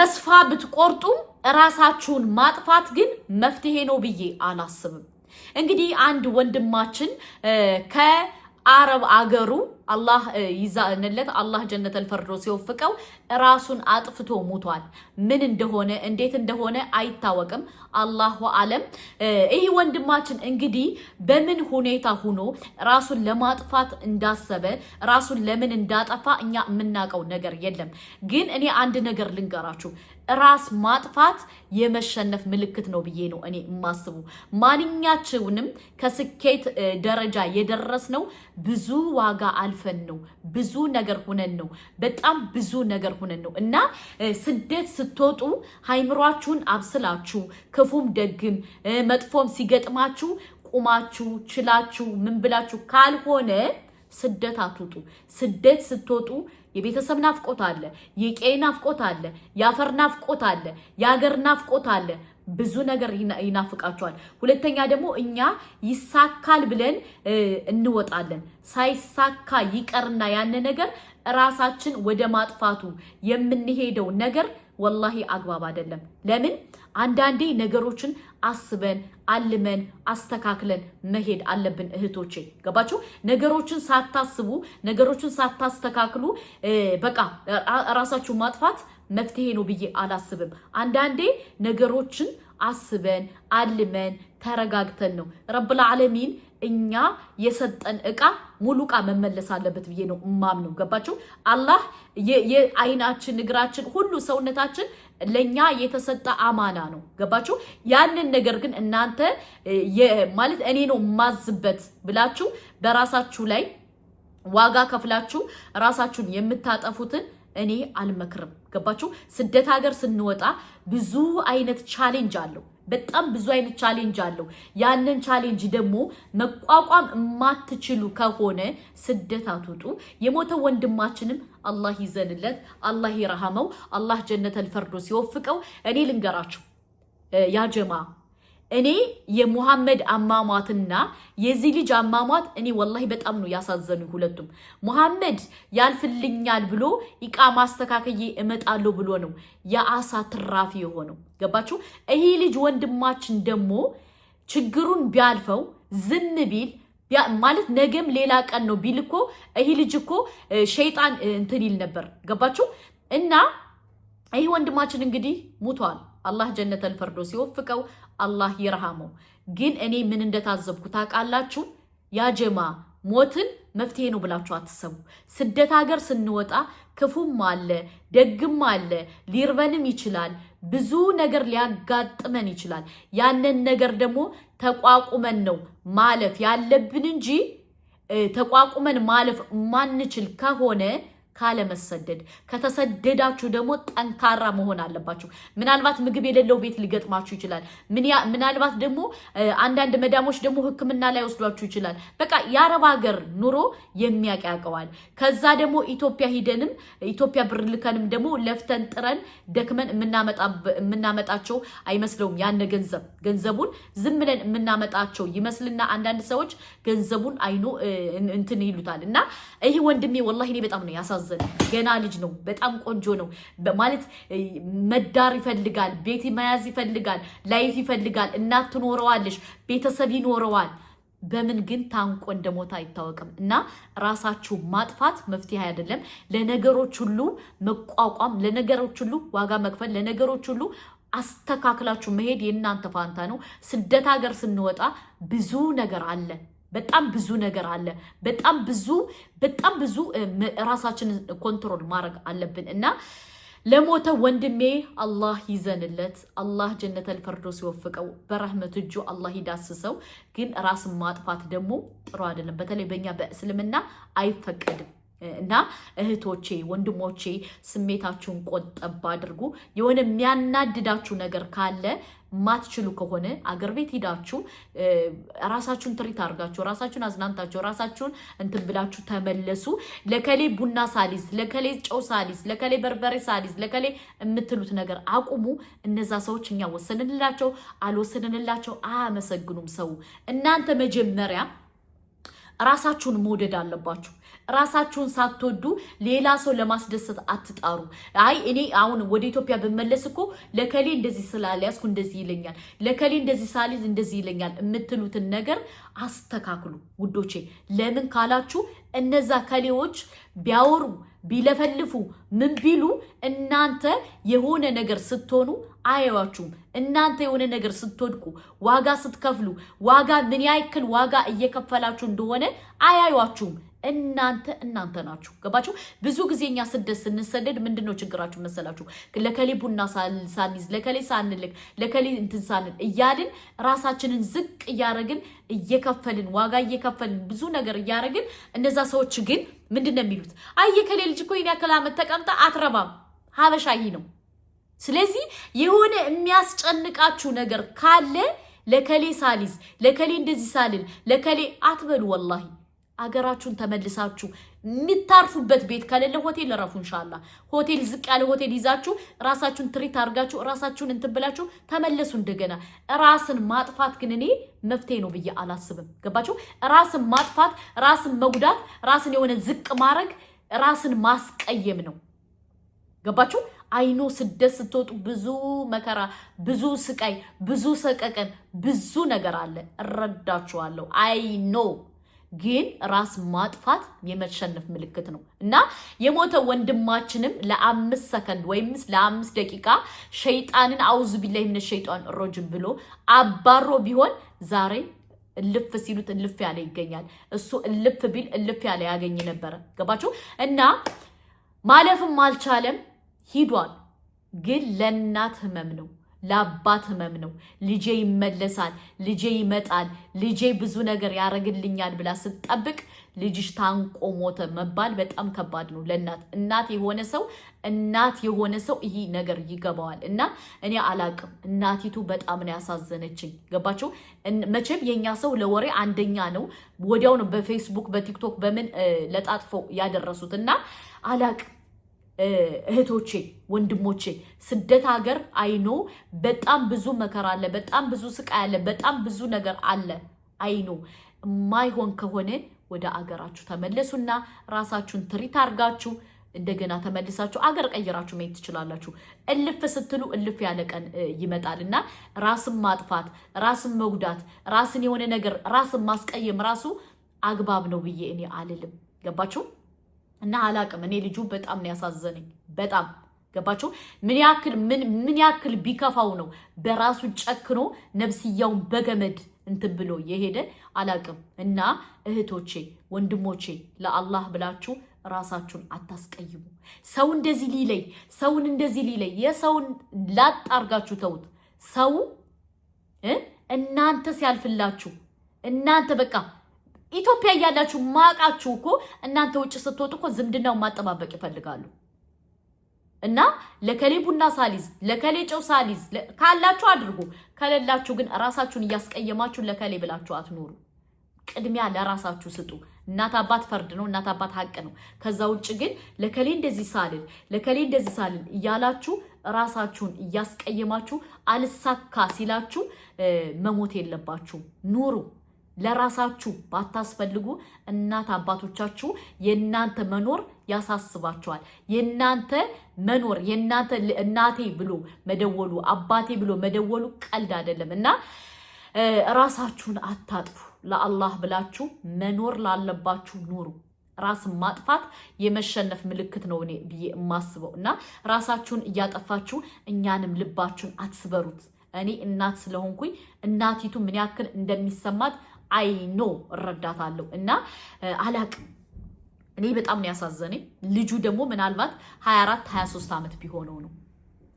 ተስፋ ብትቆርጡም ራሳችሁን ማጥፋት ግን መፍትሄ ነው ብዬ አላስብም። እንግዲህ አንድ ወንድማችን ከአረብ አገሩ አላህ ይዛንለት አላህ ጀነተል ፈርዶስ ይወፍቀው ራሱን አጥፍቶ ሞቷል። ምን እንደሆነ እንዴት እንደሆነ አይታወቅም፣ አላሁ አለም። ይህ ወንድማችን እንግዲህ በምን ሁኔታ ሆኖ ራሱን ለማጥፋት እንዳሰበ ራሱን ለምን እንዳጠፋ እኛ የምናውቀው ነገር የለም። ግን እኔ አንድ ነገር ልንገራችሁ፣ ራስ ማጥፋት የመሸነፍ ምልክት ነው ብዬ ነው እኔ የማስቡ። ማንኛችንም ከስኬት ደረጃ የደረስነው ብዙ ዋጋ አልፈን ነው፣ ብዙ ነገር ሆነን ነው፣ በጣም ብዙ ነገር ሆነን ነው። እና ስደት ስትወጡ ሃይምሯችሁን አብስላችሁ ክፉም ደግም መጥፎም ሲገጥማችሁ ቁማችሁ ችላችሁ ምን ብላችሁ ካልሆነ ስደት አትውጡ። ስደት ስትወጡ የቤተሰብ ናፍቆት አለ፣ የቄ ናፍቆት አለ፣ የአፈር ናፍቆት አለ፣ የሀገር ናፍቆት አለ። ብዙ ነገር ይናፍቃቸዋል። ሁለተኛ ደግሞ እኛ ይሳካል ብለን እንወጣለን። ሳይሳካ ይቀርና ያን ነገር ራሳችን ወደ ማጥፋቱ የምንሄደው ነገር ወላሂ አግባብ አይደለም። ለምን አንዳንዴ ነገሮችን አስበን አልመን አስተካክለን መሄድ አለብን እህቶቼ። ገባችሁ? ነገሮችን ሳታስቡ ነገሮችን ሳታስተካክሉ በቃ ራሳችሁ ማጥፋት መፍትሄ ነው ብዬ አላስብም። አንዳንዴ ነገሮችን አስበን አልመን ተረጋግተን ነው ረብል ዓለሚን እኛ የሰጠን እቃ ሙሉ እቃ መመለስ አለበት ብዬ ነው ማምነው። ገባችሁ? አላህ የአይናችን እግራችን ሁሉ ሰውነታችን ለኛ የተሰጠ አማና ነው። ገባችሁ? ያንን ነገር ግን እናንተ ማለት እኔ ነው ማዝበት ብላችሁ በራሳችሁ ላይ ዋጋ ከፍላችሁ ራሳችሁን የምታጠፉትን እኔ አልመክርም። ገባችሁ? ስደት ሀገር ስንወጣ ብዙ አይነት ቻሌንጅ አለው፣ በጣም ብዙ አይነት ቻሌንጅ አለው። ያንን ቻሌንጅ ደግሞ መቋቋም የማትችሉ ከሆነ ስደት አትውጡ። የሞተው ወንድማችንም አላህ ይዘንለት፣ አላህ ይረሃመው፣ አላህ ጀነተል ፈርዶስ ሲወፍቀው። እኔ ልንገራችሁ ያ ጀማ፣ እኔ የሙሐመድ አማሟትና የዚህ ልጅ አማሟት እኔ ወላሂ በጣም ነው ያሳዘኑኝ ሁለቱም። ሙሐመድ ያልፍልኛል ብሎ ኢቃ ማስተካከዬ እመጣለሁ ብሎ ነው የአሳ ትራፊ የሆነው። ገባችሁ? ይሄ ልጅ ወንድማችን ደግሞ ችግሩን ቢያልፈው ዝም ቢል ማለት ነገም ሌላ ቀን ነው ቢል እኮ ይሄ ልጅ እኮ ሸይጣን እንትን ይል ነበር። ገባችሁ? እና ይሄ ወንድማችን እንግዲህ ሙቷል። አላህ ጀነተል ፈርዶስ ሲወፍቀው፣ አላህ ይርሃመው። ግን እኔ ምን እንደታዘብኩ ታውቃላችሁ? ያ ጀማ ሞትን መፍትሄ ነው ብላችሁ አትሰቡ። ስደት ሀገር ስንወጣ ክፉም አለ ደግም አለ፣ ሊርበንም ይችላል፣ ብዙ ነገር ሊያጋጥመን ይችላል። ያንን ነገር ደግሞ ተቋቁመን ነው ማለፍ ያለብን እንጂ ተቋቁመን ማለፍ ማንችል ከሆነ ካለ መሰደድ ከተሰደዳችሁ ደግሞ ጠንካራ መሆን አለባችሁ። ምናልባት ምግብ የሌለው ቤት ሊገጥማችሁ ይችላል። ምናልባት ደግሞ አንዳንድ መዳሞች ደግሞ ሕክምና ላይ ወስዷችሁ ይችላል። በቃ የአረብ ሀገር ኑሮ የሚያቀያቀዋል። ከዛ ደግሞ ኢትዮጵያ ሂደንም ኢትዮጵያ ብር ልከንም ደግሞ ለፍተን ጥረን ደክመን የምናመጣቸው አይመስለውም። ያን ገንዘቡን ዝም ብለን የምናመጣቸው ይመስልና አንዳንድ ሰዎች ገንዘቡን አይኖ እንትን ይሉታል። እና ይሄ ወንድሜ ወላሂ እኔ በጣም ነው ያሳዘነኝ። ገና ልጅ ነው፣ በጣም ቆንጆ ነው ማለት መዳር ይፈልጋል፣ ቤት መያዝ ይፈልጋል፣ ላይፍ ይፈልጋል፣ እናት ትኖረዋለሽ፣ ቤተሰብ ይኖረዋል። በምን ግን ታንቆ እንደሞታ አይታወቅም። እና ራሳችሁ ማጥፋት መፍትሄ አይደለም። ለነገሮች ሁሉ መቋቋም፣ ለነገሮች ሁሉ ዋጋ መክፈል፣ ለነገሮች ሁሉ አስተካክላችሁ መሄድ የእናንተ ፋንታ ነው። ስደት ሀገር ስንወጣ ብዙ ነገር አለ፣ በጣም ብዙ ነገር አለ። በጣም ብዙ ራሳችንን ኮንትሮል ማድረግ አለብን። እና ለሞተ ወንድሜ አላህ ይዘንለት፣ አላህ ጀነተል ፈርዶስ ሲወፍቀው፣ በረህመት እጁ አላህ ይዳስሰው። ግን ራስን ማጥፋት ደግሞ ጥሩ አይደለም። በተለይ በእኛ በእስልምና አይፈቀድም። እና እህቶቼ ወንድሞቼ ስሜታችሁን ቆጠብ አድርጉ። የሆነ የሚያናድዳችሁ ነገር ካለ ማትችሉ ከሆነ አገር ቤት ሂዳችሁ ራሳችሁን ትሪት አድርጋችሁ ራሳችሁን አዝናንታችሁ ራሳችሁን እንትን ብላችሁ ተመለሱ። ለከሌ ቡና ሳሊስ፣ ለከሌ ጨው ሳሊስ፣ ለከሌ በርበሬ ሳሊስ፣ ለከሌ የምትሉት ነገር አቁሙ። እነዛ ሰዎች እኛ ወሰንንላቸው አልወሰንንላቸው አያመሰግኑም። ሰው እናንተ መጀመሪያ ራሳችሁን መውደድ አለባችሁ። ራሳችሁን ሳትወዱ ሌላ ሰው ለማስደሰት አትጣሩ። አይ እኔ አሁን ወደ ኢትዮጵያ በመለስ እኮ ለከሌ እንደዚህ ስላልያዝኩ እንደዚህ ይለኛል፣ ለከሌ እንደዚህ ሳልይዝ እንደዚህ ይለኛል የምትሉትን ነገር አስተካክሉ ውዶቼ። ለምን ካላችሁ እነዛ ከሌዎች ቢያወሩ ቢለፈልፉ ምን ቢሉ እናንተ የሆነ ነገር ስትሆኑ አያዩአችሁም። እናንተ የሆነ ነገር ስትወድቁ ዋጋ ስትከፍሉ ዋጋ ምን ያክል ዋጋ እየከፈላችሁ እንደሆነ አያዩአችሁም። እናንተ ናችሁ። ገባችሁ? ብዙ ጊዜኛ ስደት ስንሰደድ ምንድነው ችግራችሁ መሰላችሁ? ለከሌ ቡና ሳንይዝ ለከሌ ሳንልክ ለከሌ እንትን ሳንል እያልን ራሳችንን ዝቅ እያረግን እየከፈልን ዋጋ እየከፈልን ብዙ ነገር እያረግን እነዛ ሰዎች ግን ምንድነው የሚሉት? አይ የከሌ ልጅ እኮ ይሄን ያክል ዓመት ተቀምጣ አትረባም። ሀበሻ ይሄ ነው። ስለዚህ የሆነ የሚያስጨንቃችሁ ነገር ካለ ለከሌ ሳሊዝ ለከሌ እንደዚህ ሳልል ለከሌ አትበሉ። ወላሂ አገራችሁን ተመልሳችሁ የምታርፉበት ቤት ከሌለ ሆቴል ረፉ። ኢንሻአላህ ሆቴል ዝቅ ያለ ሆቴል ይዛችሁ ራሳችሁን ትሪት አድርጋችሁ ራሳችሁን እንትብላችሁ ተመለሱ። እንደገና ራስን ማጥፋት ግን እኔ መፍትሄ ነው ብዬ አላስብም። ገባችሁ? ራስን ማጥፋት፣ ራስን መጉዳት፣ ራስን የሆነ ዝቅ ማድረግ ራስን ማስቀየም ነው። ገባችሁ? አይኖ ስደት ስትወጡ ብዙ መከራ፣ ብዙ ስቃይ፣ ብዙ ሰቀቀን፣ ብዙ ነገር አለ። እረዳችኋለሁ። አይኖ ግን ራስ ማጥፋት የመሸነፍ ምልክት ነው እና የሞተ ወንድማችንም ለ5 ሰከንድ ወይም ለ5 ደቂቃ ሸይጣንን አውዙ ቢላሂ ሚነ ሸይጣን ረጅም ብሎ አባሮ ቢሆን ዛሬ እልፍ ሲሉት እልፍ ያለ ይገኛል። እሱ እልፍ ቢል እልፍ ያለ ያገኝ ነበር። ገባችሁ? እና ማለፍም አልቻለም ሂዷል። ግን ለእናት ህመም ነው፣ ለአባት ህመም ነው። ልጄ ይመለሳል፣ ልጄ ይመጣል፣ ልጄ ብዙ ነገር ያረግልኛል ብላ ስትጠብቅ ልጅሽ ታንቆ ሞተ መባል በጣም ከባድ ነው ለእናት። እናት የሆነ ሰው ይሄ ነገር ይገባዋል። እና እኔ አላቅም፣ እናቲቱ በጣም ነው ያሳዘነችኝ። ገባችሁ? መቼም የኛ ሰው ለወሬ አንደኛ ነው። ወዲያው ነው በፌስቡክ በቲክቶክ በምን ለጣጥፈው ያደረሱት። እና አላቅም እህቶቼ ወንድሞቼ፣ ስደት ሀገር አይኖ በጣም ብዙ መከራ አለ፣ በጣም ብዙ ስቃይ አለ፣ በጣም ብዙ ነገር አለ። አይኖ ማይሆን ከሆነ ወደ አገራችሁ ተመለሱና ራሳችሁን ትሪት አርጋችሁ እንደገና ተመልሳችሁ አገር ቀይራችሁ መሄድ ትችላላችሁ። እልፍ ስትሉ እልፍ ያለ ቀን ይመጣልና ራስን ማጥፋት፣ ራስን መጉዳት፣ ራስን የሆነ ነገር ራስን ማስቀየም ራሱ አግባብ ነው ብዬ እኔ አልልም። ገባችሁ? እና አላቅም እኔ ልጁ በጣም ነው ያሳዘነኝ። በጣም ገባችሁ? ምን ያክል ቢከፋው ነው በራሱ ጨክኖ ነፍስያውን በገመድ እንትን ብሎ የሄደ አላቅም። እና እህቶቼ ወንድሞቼ ለአላህ ብላችሁ ራሳችሁን አታስቀይሙ። ሰው እንደዚህ ሊለይ ሰውን እንደዚህ ሊለይ የሰውን ላጣርጋችሁ ተውት። ሰው እናንተ ሲያልፍላችሁ እናንተ በቃ ኢትዮጵያ ያላችሁ ማቃችሁ እኮ እናንተ ውጭ ስትወጡ እኮ ዝምድናው ማጠባበቅ ይፈልጋሉ። እና ለከሌ ቡና ሳሊዝ ለከሌ ጨው ሳሊዝ ካላችሁ አድርጉ፣ ከሌላችሁ ግን ራሳችሁን እያስቀየማችሁ ለከሌ ብላችሁ አትኖሩ። ቅድሚያ ለራሳችሁ ስጡ። እናት አባት ፈርድ ነው፣ እናት አባት ሀቅ ነው። ከዛ ውጭ ግን ለከሌ እንደዚህ ሳልል እያላችሁ ራሳችሁን እያስቀየማችሁ አልሳካ ሲላችሁ መሞት የለባችሁ። ኑሩ። ለራሳችሁ ባታስፈልጉ እናት አባቶቻችሁ የናንተ መኖር ያሳስባቸዋል። የናንተ መኖር የናንተ እናቴ ብሎ መደወሉ አባቴ ብሎ መደወሉ ቀልድ አይደለም። እና ራሳችሁን አታጥፉ። ለአላህ ብላችሁ መኖር ላለባችሁ ኑሩ። ራስ ማጥፋት የመሸነፍ ምልክት ነው እኔ ብዬ የማስበው። እና ራሳችሁን እያጠፋችሁ እኛንም ልባችሁን አትስበሩት። እኔ እናት ስለሆንኩኝ እናቲቱ ምን ያክል እንደሚሰማት አይኖ እረዳታለሁ። እና አላቅም እኔ በጣም ነው ያሳዘነኝ። ልጁ ደግሞ ምናልባት 24 23 ዓመት ቢሆነው ነው።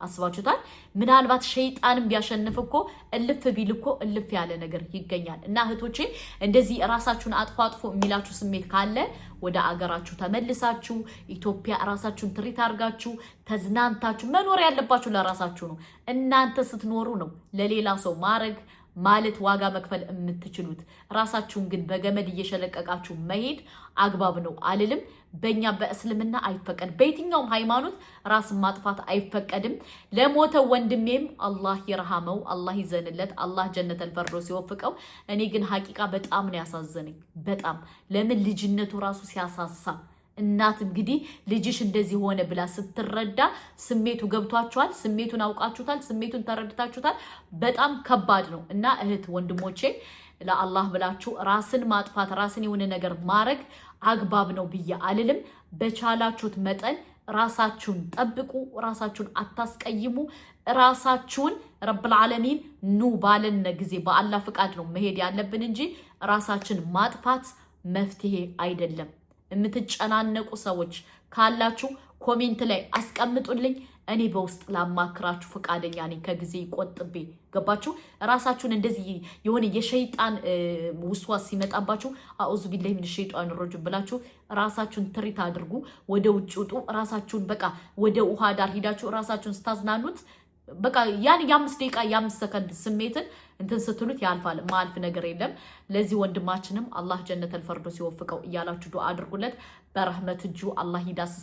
አስባችሁታል? ምናልባት ሸይጣንም ቢያሸንፍ እኮ እልፍ ቢል እኮ እልፍ ያለ ነገር ይገኛል። እና እህቶቼ እንደዚህ ራሳችሁን አጥፎ የሚላችሁ ስሜት ካለ ወደ አገራችሁ ተመልሳችሁ ኢትዮጵያ ራሳችሁን ትሪት አድርጋችሁ ተዝናንታችሁ መኖር ያለባችሁ ለራሳችሁ ነው። እናንተ ስትኖሩ ነው ለሌላ ሰው ማድረግ ማለት ዋጋ መክፈል የምትችሉት። ራሳችሁን ግን በገመድ እየሸለቀቃችሁ መሄድ አግባብ ነው አልልም። በእኛ በእስልምና አይፈቀድ፣ በየትኛውም ሃይማኖት ራስን ማጥፋት አይፈቀድም። ለሞተ ወንድሜም አላህ ይርሃመው፣ አላህ ይዘንለት፣ አላህ ጀነተል ፈርዶስ ሲወፍቀው። እኔ ግን ሐቂቃ በጣም ነው ያሳዘነኝ። በጣም ለምን ልጅነቱ ራሱ ሲያሳሳ እናት እንግዲህ ልጅሽ እንደዚህ ሆነ ብላ ስትረዳ ስሜቱ ገብቷችኋል፣ ስሜቱን አውቃችሁታል፣ ስሜቱን ተረድታችሁታል። በጣም ከባድ ነው እና እህት ወንድሞቼ ለአላህ ብላችሁ ራስን ማጥፋት ራስን የሆነ ነገር ማድረግ አግባብ ነው ብዬ አልልም። በቻላችሁት መጠን ራሳችሁን ጠብቁ፣ ራሳችሁን አታስቀይሙ። ራሳችሁን ረብል ዓለሚን ኑ ባለን ጊዜ በአላህ ፍቃድ ነው መሄድ ያለብን እንጂ ራሳችን ማጥፋት መፍትሄ አይደለም። የምትጨናነቁ ሰዎች ካላችሁ ኮሜንት ላይ አስቀምጡልኝ። እኔ በውስጥ ላማክራችሁ ፈቃደኛ ነኝ። ከጊዜ ቆጥቤ ገባችሁ። ራሳችሁን እንደዚህ የሆነ የሸይጣን ውስዋስ ሲመጣባችሁ አኡዙ ቢላሂ ሚነ ሸይጣን ረጂም ብላችሁ ራሳችሁን ትሪት አድርጉ። ወደ ውጭ ውጡ። ራሳችሁን በቃ ወደ ውሃ ዳር ሂዳችሁ ራሳችሁን ስታዝናኑት በቃ ያን የ5 ደቂቃ የ5 ሰከንድ ስሜትን እንትን ስትሉት ያልፋል። ማልፍ ነገር የለም። ለዚህ ወንድማችንም አላህ ጀነተል ፈርዶስ ሲወፍቀው እያላችሁ ዱአ አድርጉለት። በረህመት እጁ አላህ ይዳስ